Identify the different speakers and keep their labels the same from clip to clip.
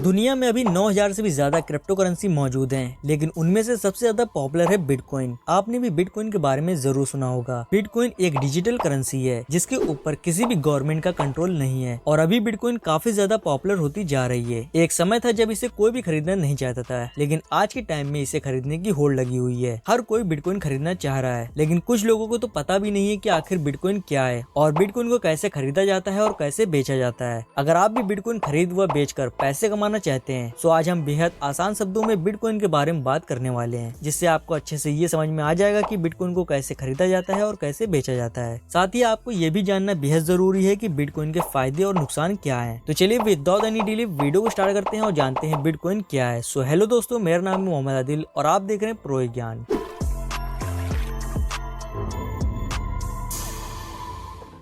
Speaker 1: दुनिया में अभी 9000 से भी ज्यादा क्रिप्टो करेंसी मौजूद हैं, लेकिन उनमें से सबसे ज्यादा पॉपुलर है बिटकॉइन। आपने भी बिटकॉइन के बारे में जरूर सुना होगा। बिटकॉइन एक डिजिटल करेंसी है जिसके ऊपर किसी भी गवर्नमेंट का कंट्रोल नहीं है और अभी बिटकॉइन काफी ज्यादा पॉपुलर होती जा रही है। एक समय था जब इसे कोई भी खरीदना नहीं चाहता था, लेकिन आज के टाइम में इसे खरीदने की होड़ लगी हुई है। हर कोई बिटकॉइन खरीदना चाह रहा है, लेकिन कुछ लोगों को तो पता भी नहीं है कि आखिर बिटकॉइन क्या है और बिटकॉइन को कैसे खरीदा जाता है और कैसे बेचा जाता है। अगर आप भी बिटकॉइन खरीद व बेचकर पैसे कमाना चाहते हैं तो आज हम बेहद आसान शब्दों में बिटकॉइन के बारे में बात करने वाले हैं, जिससे आपको अच्छे से ये समझ में आ जाएगा कि बिटकॉइन को कैसे खरीदा जाता है और कैसे बेचा जाता है। साथ ही आपको ये भी जानना बेहद जरूरी है कि बिटकॉइन के फायदे और नुकसान क्या हैं। तो चलिए विदाउट एनी डिले वीडियो को स्टार्ट करते हैं और जानते हैं बिटकॉइन क्या है। सो हेलो दोस्तों, मेरा नाम है मोहम्मद आदिल और आप देख रहे हैं प्रो ज्ञान।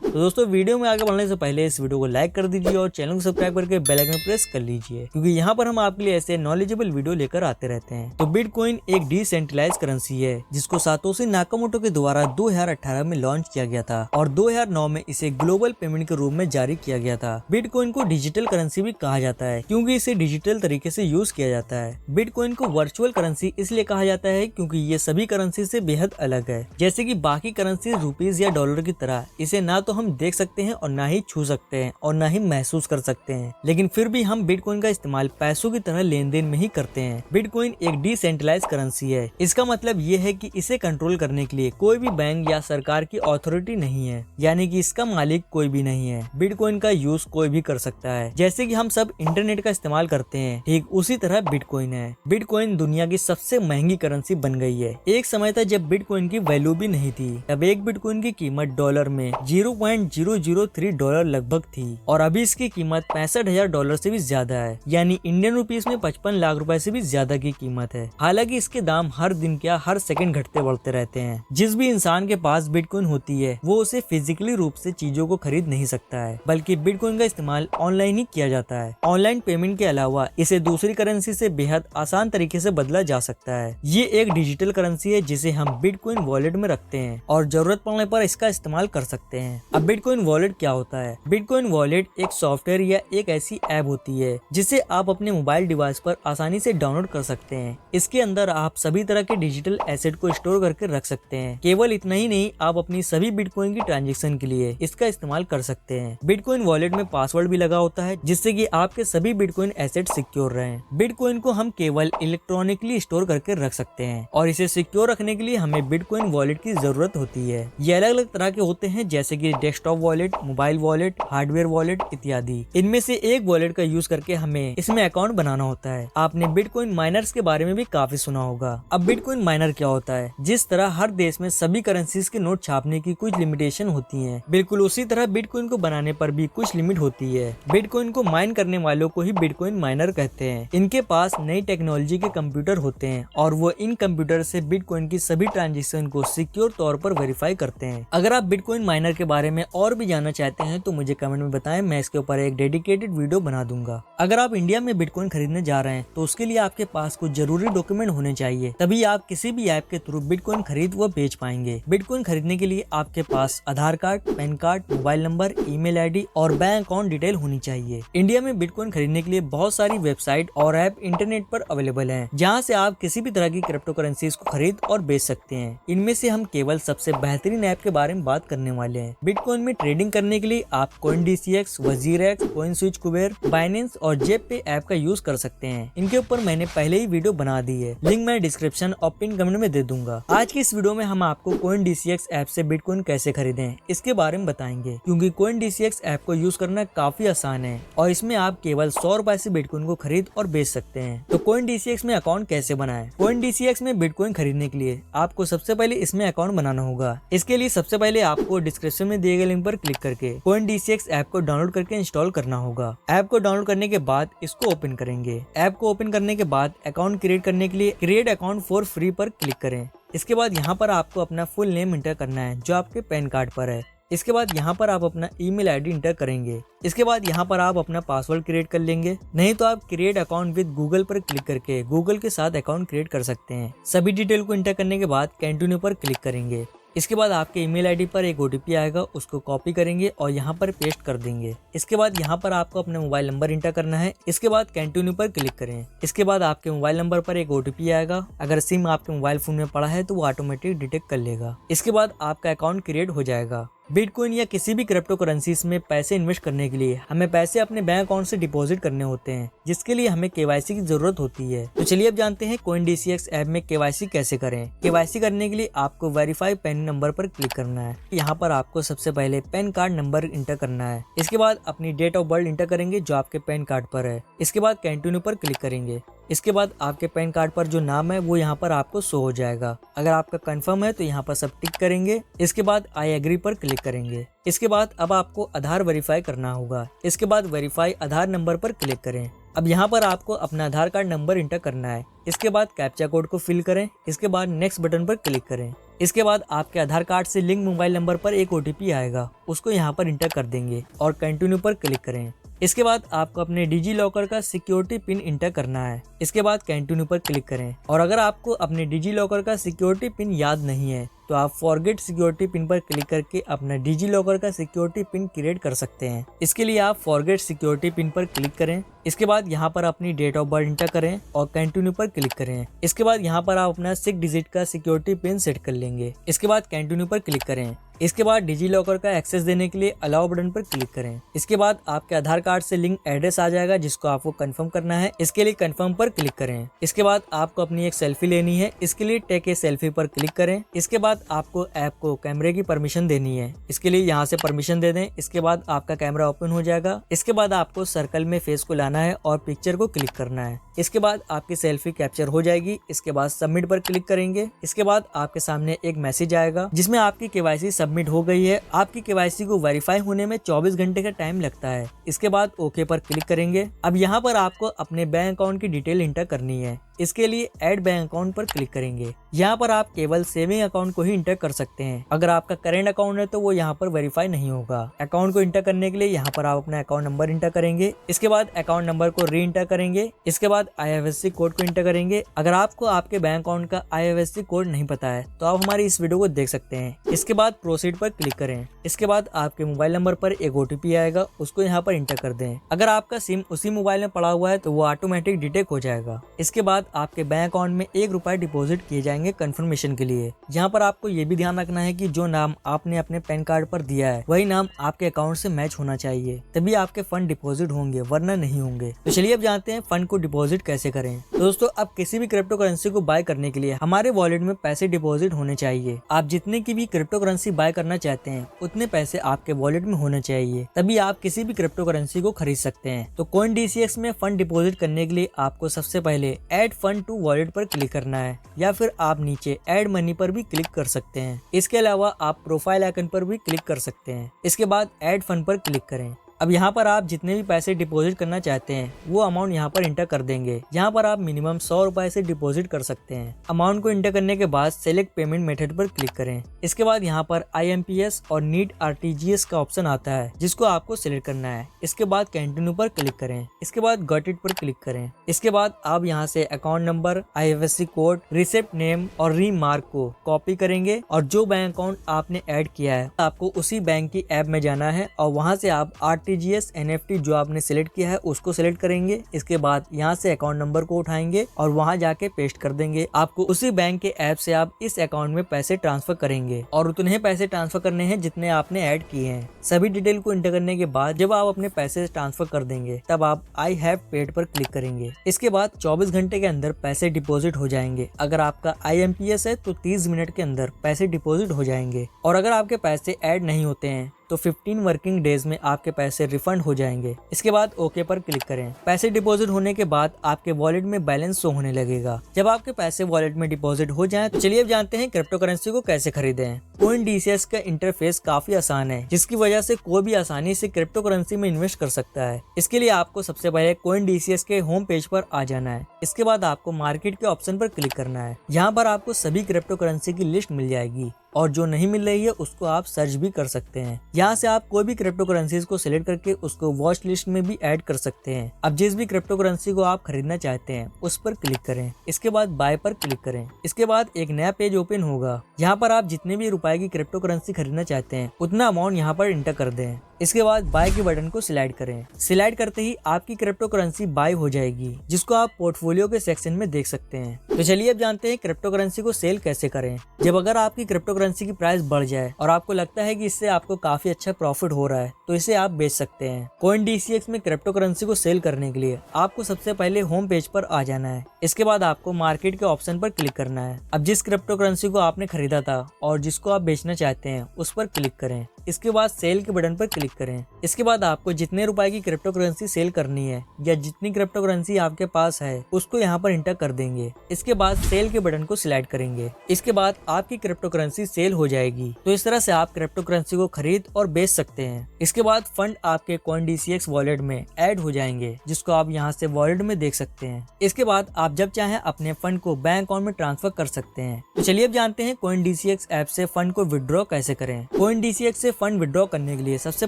Speaker 1: तो दोस्तों वीडियो में आगे बढ़ने से पहले इस वीडियो को लाइक कर दीजिए और चैनल को सब्सक्राइब करके बेल आइकन प्रेस कर लीजिए, क्योंकि यहाँ पर हम आपके लिए ऐसे नॉलेजेबल वीडियो लेकर आते रहते हैं। तो बिटकॉइन एक डिसेंट्रलाइज्ड करेंसी है जिसको सातोशी नाकामोटो के द्वारा 2018 में लॉन्च किया गया था और 2009 में इसे ग्लोबल पेमेंट के रूप में जारी किया गया था। बिटकॉइन को डिजिटल करेंसी भी कहा जाता है क्योंकि इसे डिजिटल तरीके से यूज किया जाता है। बिटकॉइन को वर्चुअल करेंसी इसलिए कहा जाता है क्योंकि ये सभी करेंसी से बेहद अलग है। जैसे कि बाकी करेंसी रुपीज या डॉलर की तरह इसे ना तो हम देख सकते हैं और ना ही छू सकते हैं और ना ही महसूस कर सकते हैं, लेकिन फिर भी हम बिटकॉइन का इस्तेमाल पैसों की तरह लेन देन में ही करते हैं। बिटकॉइन एक डिसेंट्रलाइज्ड करेंसी है। इसका मतलब ये है कि इसे कंट्रोल करने के लिए कोई भी बैंक या सरकार की अथॉरिटी नहीं है, यानी कि इसका मालिक कोई भी नहीं है। बिटकॉइन का यूज कोई भी कर सकता है। जैसे कि हम सब इंटरनेट का इस्तेमाल करते हैं, ठीक उसी तरह बिटकॉइन है। बिटकॉइन दुनिया की सबसे महंगी करेंसी बन गई है। एक समय था जब बिटकॉइन की वैल्यू भी नहीं थी, तब एक बिटकॉइन की कीमत डॉलर में $0.003 लगभग थी और अभी इसकी कीमत $65,000 से भी ज्यादा है, यानी इंडियन रुपीस में 55 लाख रुपए से भी ज्यादा की कीमत है। हालांकि इसके दाम हर दिन क्या हर सेकंड घटते बढ़ते रहते हैं। जिस भी इंसान के पास बिटकॉइन होती है वो उसे फिजिकली रूप से चीजों को खरीद नहीं सकता है, बल्कि बिटकॉइन का इस्तेमाल ऑनलाइन ही किया जाता है। ऑनलाइन पेमेंट के अलावा इसे दूसरी करेंसी से बेहद आसान तरीके से बदला जा सकता है। ये एक डिजिटल करेंसी है जिसे हम बिटकॉइन वॉलेट में रखते हैं और जरूरत पड़ने पर इसका इस्तेमाल कर सकते हैं। अब बिटकॉइन वॉलेट क्या होता है? बिटकॉइन वॉलेट एक सॉफ्टवेयर या एक ऐसी ऐप होती है जिसे आप अपने मोबाइल डिवाइस पर आसानी से डाउनलोड कर सकते हैं। इसके अंदर आप सभी तरह के डिजिटल एसेट को स्टोर करके रख सकते हैं। केवल इतना ही नहीं, आप अपनी सभी बिटकॉइन की ट्रांजेक्शन के लिए इसका इस्तेमाल कर सकते हैं। बिटकॉइन वॉलेट में पासवर्ड भी लगा होता है जिससे कि आपके सभी बिटकॉइन एसेट सिक्योर रहें। बिटकॉइन को हम केवल इलेक्ट्रॉनिकली स्टोर करके रख सकते हैं और इसे सिक्योर रखने के लिए हमें बिटकॉइन वॉलेट की जरूरत होती है। ये अलग अलग तरह के होते हैं, जैसे कि desktop wallet, mobile wallet, hardware wallet इत्यादि। इनमें से एक वॉलेट का यूज करके हमें इसमें अकाउंट बनाना होता है। आपने बिटकॉइन माइनर्स के बारे में भी काफी सुना होगा। अब बिटकॉइन माइनर क्या होता है? जिस तरह हर देश में सभी करेंसीज के नोट छापने की कुछ लिमिटेशन होती है, बिल्कुल उसी तरह बिटकॉइन को बनाने पर भी कुछ लिमिट होती है। बिटकॉइन को माइन करने वालों को ही बिटकॉइन माइनर कहते हैं। इनके पास नई टेक्नोलॉजी के कंप्यूटर होते हैं और वो इन कंप्यूटर से बिटकॉइन की सभी ट्रांजेक्शन को सिक्योर तौर पर वेरीफाई करते हैं। अगर आप बिटकॉइन माइनर के बारे में और भी जानना चाहते हैं तो मुझे कमेंट में बताएं, मैं इसके ऊपर एक डेडिकेटेड वीडियो बना दूंगा। अगर आप इंडिया में बिटकॉइन खरीदने जा रहे हैं तो उसके लिए आपके पास कुछ जरूरी डॉक्यूमेंट होने चाहिए, तभी आप किसी भी ऐप के थ्रू बिटकॉइन खरीद व बेच पाएंगे। बिटकॉइन खरीदने के लिए आपके पास Aadhaar card, PAN card, mobile number, email ID और बैंक अकाउंट डिटेल होनी चाहिए। इंडिया में बिटकॉइन खरीदने के लिए बहुत सारी वेबसाइट और ऐप इंटरनेट पर अवेलेबल हैं, जहां से आप किसी भी तरह की क्रिप्टो करेंसीज को खरीद और बेच सकते हैं। इनमें से हम केवल सबसे बेहतरीन ऐप के बारे में बात करने वाले हैं। बिटकॉइन में ट्रेडिंग करने के लिए आप CoinDCX, WazirX, CoinSwitch, Kuber, Binance और जेपे ऐप का यूज कर सकते हैं। इनके ऊपर मैंने पहले ही वीडियो बना दी है, लिंक मैं डिस्क्रिप्शन और पिन कमेंट में दे दूंगा। आज की इस वीडियो में हम आपको CoinDCX ऐप से बिटकॉइन कैसे खरीदें इसके बारे में बताएंगे, क्योंकि CoinDCX ऐप को यूज करना काफी आसान है और इसमें आप केवल 100 रुपए से बिटकॉइन को खरीद और बेच सकते हैं। तो CoinDCX में अकाउंट कैसे बनाएं? CoinDCX में बिटकॉइन खरीदने के लिए आपको सबसे पहले इसमें अकाउंट बनाना होगा। इसके लिए सबसे पहले आपको डिस्क्रिप्शन में दिए गए लिंक पर क्लिक करके CoinDCX ऐप को डाउनलोड करके इंस्टॉल करना होगा। ऐप को डाउनलोड करने के बाद इसको ओपन करेंगे। ऐप को ओपन करने के बाद अकाउंट क्रिएट करने के लिए क्रिएट अकाउंट फॉर फ्री पर क्लिक करें। इसके बाद यहाँ पर आपको अपना फुल नेम इंटर करना है जो आपके पैन कार्ड पर है। इसके बाद यहाँ पर आप अपना ईमेल आईडी इंटर करेंगे। इसके बाद यहाँ पर आप अपना पासवर्ड क्रिएट कर लेंगे, नहीं तो आप क्रिएट अकाउंट विद गूगल पर क्लिक करके गूगल के साथ अकाउंट क्रिएट कर सकते हैं। सभी डिटेल को इंटर करने के बाद कंटिन्यू पर क्लिक करेंगे। इसके बाद आपके ईमेल आईडी पर एक OTP आएगा, उसको कॉपी करेंगे और यहाँ पर पेस्ट कर देंगे। इसके बाद यहाँ पर आपको अपना मोबाइल नंबर इंटर करना है। इसके बाद कंटिन्यू पर क्लिक करें। इसके बाद आपके मोबाइल नंबर पर एक OTP आएगा। अगर सिम आपके मोबाइल फोन में पड़ा है तो वो ऑटोमेटिक डिटेक्ट कर लेगा। इसके बाद आपका अकाउंट क्रिएट हो जाएगा। बिटकॉइन या किसी भी क्रिप्टो करेंसीज में पैसे इन्वेस्ट करने के लिए हमें पैसे अपने बैंक अकाउंट से डिपॉजिट करने होते हैं, जिसके लिए हमें KYC की जरूरत होती है। तो चलिए अब जानते हैं CoinDCX ऐप में KYC कैसे करें। KYC करने के लिए आपको वेरीफाई पैन नंबर पर क्लिक करना है। यहाँ पर आपको सबसे पहले पैन कार्ड नंबर इंटर करना है। इसके बाद अपनी डेट ऑफ बर्थ इंटर करेंगे जो आपके पैन कार्ड पर है। इसके बाद कंटिन्यू पर क्लिक करेंगे। इसके बाद आपके पैन कार्ड पर जो नाम है वो यहाँ पर आपको शो हो जाएगा। अगर आपका कंफर्म है तो यहाँ पर सब टिक करेंगे। इसके बाद आई एग्री पर क्लिक करेंगे। इसके बाद अब आपको आधार वेरीफाई करना होगा। इसके बाद वेरीफाई आधार नंबर पर क्लिक करें। अब यहाँ पर आपको अपना आधार कार्ड नंबर इंटर करना है। इसके बाद कैप्चा कोड को फिल करें। इसके बाद नेक्स्ट बटन पर क्लिक करें। इसके बाद आपके आधार कार्ड से लिंक मोबाइल नंबर पर एक OTP आएगा, उसको यहाँ पर इंटर कर देंगे और कंटिन्यू पर क्लिक करें। इसके बाद आपको अपने डिजी लॉकर का सिक्योरिटी पिन इंटर करना है। इसके बाद कंटिन्यू पर क्लिक करें। और अगर आपको अपने डिजी लॉकर का सिक्योरिटी पिन याद नहीं है तो आप फॉरगेट सिक्योरिटी पिन पर क्लिक करके अपना डिजी लॉकर का सिक्योरिटी पिन क्रिएट कर सकते हैं। इसके लिए आप फॉरगेट सिक्योरिटी पिन पर क्लिक करें। इसके बाद यहाँ पर अपनी डेट ऑफ बर्थ इंटर करें और कंटिन्यू पर क्लिक करें। इसके बाद यहाँ पर आप अपना 6 डिजिट का सिक्योरिटी पिन सेट कर लेंगे। इसके बाद कंटिन्यू पर क्लिक करें। इसके बाद डिजी लॉकर का एक्सेस देने के लिए अलाउ बटन पर क्लिक करें। इसके बाद आपके आधार कार्ड से लिंक एड्रेस आ जाएगा जिसको आपको कंफर्म करना है। इसके लिए कंफर्म पर क्लिक करें। इसके बाद आपको अपनी एक सेल्फी लेनी है। इसके लिए टेक ए सेल्फी पर क्लिक करें। इसके बाद आपको ऐप को कैमरे की परमिशन देनी है। इसके लिए यहाँ से परमिशन दे दें। इसके बाद आपका कैमरा ओपन हो जाएगा। इसके बाद आपको सर्कल में फेस को लाना है और पिक्चर को क्लिक करना है। इसके बाद आपकी सेल्फी कैप्चर हो जाएगी। इसके बाद सबमिट पर क्लिक करेंगे। इसके बाद आपके सामने एक मैसेज आएगा जिसमें आपकी KYC सबमिट हो गई है। आपकी KYC को वेरीफाई होने में 24 घंटे का टाइम लगता है। इसके बाद ओके पर क्लिक करेंगे। अब यहाँ पर आपको अपने बैंक अकाउंट की डिटेल इंटर करनी है। इसके लिए ऐड बैंक अकाउंट पर क्लिक करेंगे। यहाँ पर आप केवल सेविंग अकाउंट को ही इंटर कर सकते हैं। अगर आपका करेंट अकाउंट है तो वो यहाँ पर वेरीफाई नहीं होगा। अकाउंट को इंटर करने के लिए यहाँ पर आप अपना अकाउंट नंबर इंटर करेंगे। इसके बाद अकाउंट नंबर को री इंटर करेंगे। इसके बाद IFSC कोड को इंटर करेंगे। अगर आपको आपके बैंक अकाउंट का IFSC कोड नहीं पता है तो आप हमारी इस वीडियो को देख सकते हैं। इसके बाद प्रोसीड पर क्लिक करें। इसके बाद आपके मोबाइल नंबर पर एक OTP आएगा, उसको यहाँ पर इंटर कर दें। अगर आपका सिम उसी मोबाइल में पड़ा हुआ है तो वो ऑटोमेटिक डिटेक्ट हो जाएगा। इसके बाद आपके बैंक अकाउंट में ₹1 डिपॉजिट किए जाएंगे कंफर्मेशन के लिए। यहाँ पर आपको ये भी ध्यान रखना है कि जो नाम आपने अपने पैन कार्ड पर दिया है वही नाम आपके अकाउंट से मैच होना चाहिए, तभी आपके फंड डिपॉजिट होंगे, वरना नहीं होंगे। तो चलिए अब जानते हैं फंड को डिपॉजिट कैसे करें। तो दोस्तों, अब किसी भी क्रिप्टो करेंसी को बाय करने के लिए हमारे वॉलेट में पैसे डिपॉजिट होने चाहिए। आप जितने की भी क्रिप्टो करेंसी बाय करना चाहते हैं उतने पैसे आपके वॉलेट में होने चाहिए, तभी आप किसी भी क्रिप्टो करेंसी को खरीद सकते हैं। तो CoinDCX में फंड डिपॉजिट करने के लिए आपको सबसे पहले ऐड फंड टू वॉलेट पर क्लिक करना है, या फिर आप नीचे ऐड मनी पर भी क्लिक कर सकते हैं। इसके अलावा आप प्रोफाइल आइकन पर भी क्लिक कर सकते हैं। इसके बाद ऐड फंड पर क्लिक करें। अब यहाँ पर आप जितने भी पैसे डिपॉजिट करना चाहते हैं वो अमाउंट यहाँ पर इंटर कर देंगे। यहाँ पर आप मिनिमम ₹100 से डिपॉजिट कर सकते हैं। अमाउंट को इंटर करने के बाद सेलेक्ट पेमेंट मेथड पर क्लिक करें। इसके बाद यहाँ पर IMPS और नीट RTGS का ऑप्शन आता है जिसको आपको सिलेक्ट करना है। इसके बाद कंटिन्यू पर क्लिक करें। इसके बाद गॉट इट पर क्लिक करें। इसके बाद आप यहाँ से account number, IFSC code, receipt name और रीमार्क को कॉपी करेंगे और जो बैंक अकाउंट आपने ऐड किया है आपको उसी बैंक की ऐप में जाना है और वहाँ से आप RTGS NFT जो आपने सिलेक्ट किया है उसको सिलेक्ट करेंगे। इसके बाद यहाँ से अकाउंट नंबर को उठाएंगे और वहाँ जाके पेस्ट कर देंगे। आपको उसी बैंक के ऐप से आप इस अकाउंट में पैसे ट्रांसफर करेंगे और उतने ही पैसे ट्रांसफर करने हैं जितने आपने ऐड किए हैं। सभी डिटेल को इंटर करने के बाद जब आप अपने पैसे ट्रांसफर कर देंगे तब आप आई हैव पेड पर क्लिक करेंगे। इसके बाद 24 घंटे के अंदर पैसे डिपॉजिट हो जाएंगे। अगर आपका IMPS है तो 30 मिनट के अंदर पैसे डिपॉजिट हो जाएंगे और अगर आपके पैसे ऐड नहीं होते हैं तो 15 वर्किंग डेज में आपके पैसे रिफंड हो जाएंगे। इसके बाद ओके पर क्लिक करें। पैसे डिपॉजिट होने के बाद आपके वॉलेट में बैलेंस शो होने लगेगा। जब आपके पैसे वॉलेट में डिपॉजिट हो जाएं तो चलिए अब जानते हैं क्रिप्टो करेंसी को कैसे खरीदें। CoinDCX का इंटरफेस काफी आसान है जिसकी वजह से कोई भी आसानी से क्रिप्टो करेंसी में इन्वेस्ट कर सकता है। इसके लिए आपको सबसे पहले CoinDCX के होम पेज पर आ जाना है। इसके बाद आपको मार्केट के ऑप्शन पर क्लिक करना है। यहाँ पर आपको सभी क्रिप्टो करेंसी की लिस्ट मिल जाएगी। और जो नहीं मिल रही है उसको आप सर्च भी कर सकते हैं। यहाँ से आप कोई भी क्रिप्टो करेंसीज को सिलेक्ट करके उसको वॉच लिस्ट में भी ऐड कर सकते हैं। अब जिस भी क्रिप्टो करेंसी को आप खरीदना चाहते हैं उस पर क्लिक करें, इसके बाद बाय पर क्लिक करें। इसके बाद एक नया पेज ओपन होगा। यहाँ पर आप जितने भी रुपए की क्रिप्टो करेंसी खरीदना चाहते हैं उतना अमाउंट यहाँ पर इंटर कर दें। इसके बाद बाय के बटन को सिलेक्ट करें। सिलेक्ट करते ही आपकी क्रिप्टो करेंसी बाय हो जाएगी, जिसको आप पोर्टफोलियो के सेक्शन में देख सकते हैं। तो चलिए अब जानते हैं क्रिप्टो करेंसी को सेल कैसे करें। जब अगर आपकी क्रिप्टो करेंसी की प्राइस बढ़ जाए और आपको लगता है कि इससे आपको काफी अच्छा प्रॉफिट हो रहा है तो इसे आप बेच सकते हैं। CoinDCX में क्रिप्टो करेंसी को सेल करने के लिए आपको सबसे पहले होम पेज पर आ जाना है। इसके बाद आपको मार्केट के ऑप्शन पर क्लिक करना है। अब जिस क्रिप्टो करेंसी को आपने खरीदा था और जिसको आप बेचना चाहते हैं उस पर क्लिक करें। इसके बाद सेल के बटन पर क्लिक करें। इसके बाद आपको जितने रुपए की क्रिप्टो करेंसी सेल करनी है या जितनी क्रिप्टो करेंसी आपके पास है उसको यहाँ पर इंटर कर देंगे। इसके बाद सेल के बटन को सिलेक्ट करेंगे। इसके बाद आपकी क्रिप्टो करेंसी सेल हो जाएगी। तो इस तरह से आप क्रिप्टो करेंसी को खरीद और बेच सकते हैं। इसके बाद फंड आपके CoinDCX वॉलेट में ऐड हो जाएंगे, जिसको आप यहाँ से वॉलेट में देख सकते हैं। इसके बाद आप जब चाहें अपने फंड को बैंक अकाउंट में ट्रांसफर कर सकते हैं। तो चलिए अब जानते हैं CoinDCX ऐप से फंड को विड्रॉ कैसे करें। CoinDCX से फंड विड्रॉ करने के लिए सबसे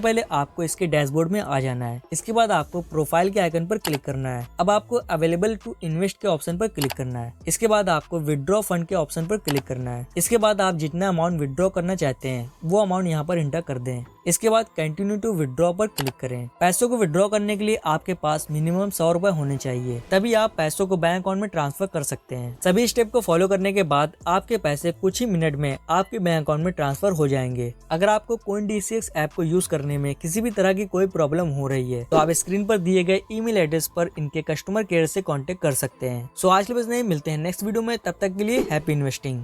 Speaker 1: पहले आपको इसके डैशबोर्ड में आ जाना है। इसके बाद आपको प्रोफाइल के आइकन पर क्लिक करना है। अब आपको अवेलेबल टू इन्वेस्ट के ऑप्शन पर क्लिक करना है। इसके बाद आपको विड्रॉ फंड के ऑप्शन पर क्लिक करना है। इसके बाद आप जितना अमाउंट विड्रॉ करना चाहते हैं वो अमाउंट यहाँ पर इंटर कर दें। इसके बाद कंटिन्यू टू विड्रॉ पर क्लिक करें। पैसों को विड्रॉ करने के लिए आपके पास मिनिमम 100 रुपए होने चाहिए, तभी आप पैसों को बैंक अकाउंट में ट्रांसफर कर सकते हैं। सभी स्टेप को फॉलो करने के बाद आपके पैसे कुछ ही मिनट में आपके बैंक अकाउंट में ट्रांसफर हो जाएंगे। अगर आपको CoinDCX ऐप को यूज करने में किसी भी तरह की कोई प्रॉब्लम हो रही है तो आप स्क्रीन पर दिए गए ईमेल एड्रेस पर इनके कस्टमर केयर से कांटेक्ट कर सकते हैं। सो आज के बस नहीं, मिलते हैं नेक्स्ट वीडियो में। तब तक के लिए हैप्पी इन्वेस्टिंग।